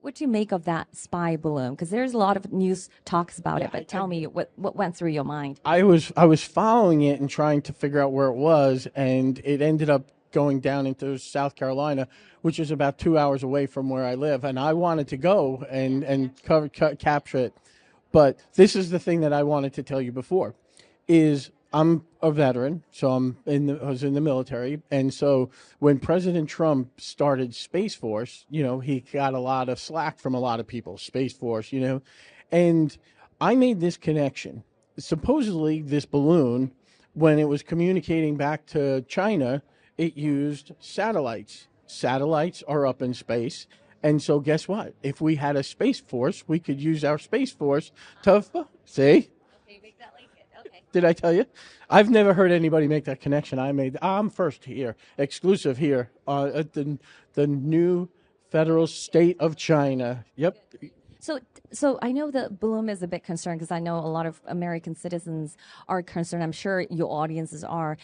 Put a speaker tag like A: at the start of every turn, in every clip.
A: What do you make of that spy balloon? Because there's a lot of news talks about it, but tell me what went through your mind.
B: I was following it and trying to figure out where it was, and it ended up going down into South Carolina, which is about 2 hours away from where I live, and I wanted to go and capture it. But this is the thing that I wanted to tell you before, is I'm a veteran, so I was in the military, and so when President Trump started Space Force, he got a lot of slack from a lot of people, Space Force, and I made this connection. Supposedly, this balloon, when it was communicating back to China, it used satellites. Satellites are up in space. And so guess what? If we had a Space Force, we could use our Space Force to, see?
A: Okay, make that like it. Okay.
B: Did I tell you? I've never heard anybody make that connection. I'm first here, exclusive here, at the new federal state of China. Yep.
A: So I know the balloon is a bit concerned because I know a lot of American citizens are concerned. I'm sure your audiences are.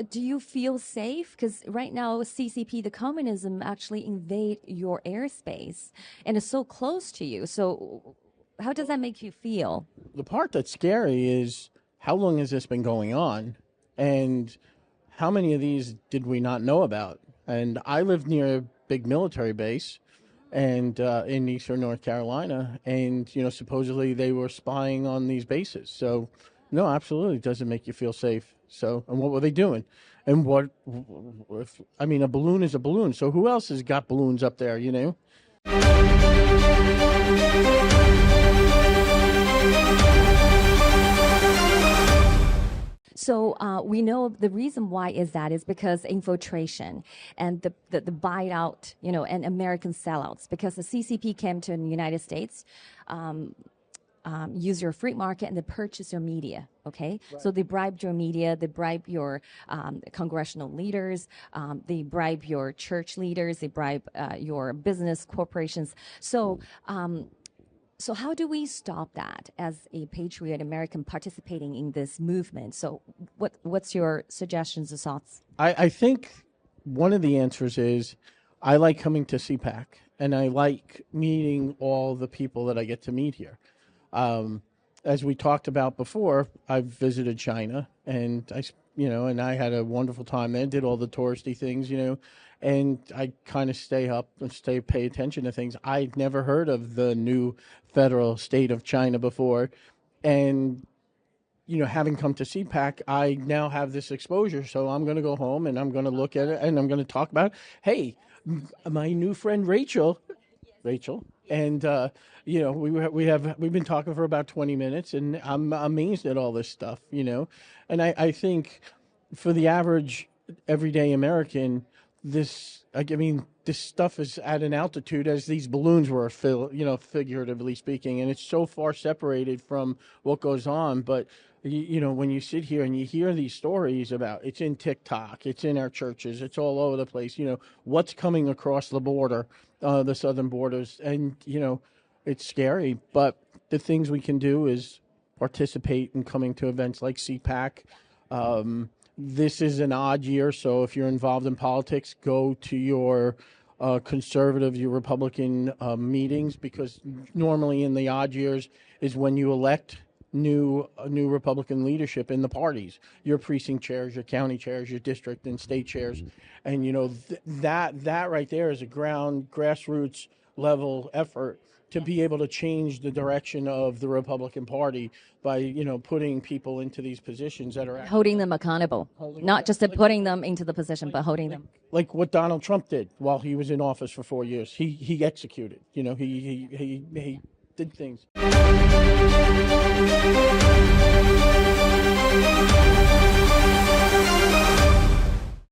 A: Do you feel safe? Because right now, CCP, the communism, actually invade your airspace and is so close to you. So how does that make you feel?
B: The part that's scary is how long has this been going on, and how many of these did we not know about? And I live near a big military base, and in eastern North Carolina, and supposedly they were spying on these bases. So no, absolutely, it doesn't make you feel safe. So, and what were they doing? And a balloon is a balloon. So who else has got balloons up there,
A: So we know the reason why is because infiltration and the buy out, and American sellouts, because the CCP came to the United States, use your free market, and they purchase your media, okay? Right. So they bribed your media, they bribe your congressional leaders, they bribe your church leaders, they bribe your business corporations. So so how do we stop that as a patriot American participating in this movement? So what's your suggestions or thoughts?
B: I think one of the answers is I like coming to CPAC, and I like meeting all the people that I get to meet here. As we talked about before, I've visited China, and I had a wonderful time there, did all the touristy things, and I kind of pay attention to things. I'd never heard of the new federal state of China before. And, having come to CPAC, I now have this exposure. So I'm going to go home and I'm going to look at it and I'm going to talk about, hey, my new friend Rachel, and we've been talking for about 20 minutes, and I'm amazed at all this stuff, and I think for the average everyday American, this stuff is at an altitude as these balloons were, figuratively speaking, and it's so far separated from what goes on. But when you sit here and you hear these stories about, it's in TikTok, it's in our churches, it's all over the place, what's coming across the border, the southern borders, and it's scary. But the things we can do is participate in coming to events like CPAC. This is an odd year, so if you're involved in politics, go to your conservative, your Republican meetings, because normally in the odd years is when you elect new Republican leadership in the parties, your precinct chairs, your county chairs, your district and state chairs. And that right there is a grassroots level effort to be able to change the direction of the Republican Party by, putting people into these positions that are
A: holding them accountable, not just putting them into the position, but holding them.
B: Like what Donald Trump did while he was in office for 4 years. He executed, he did things.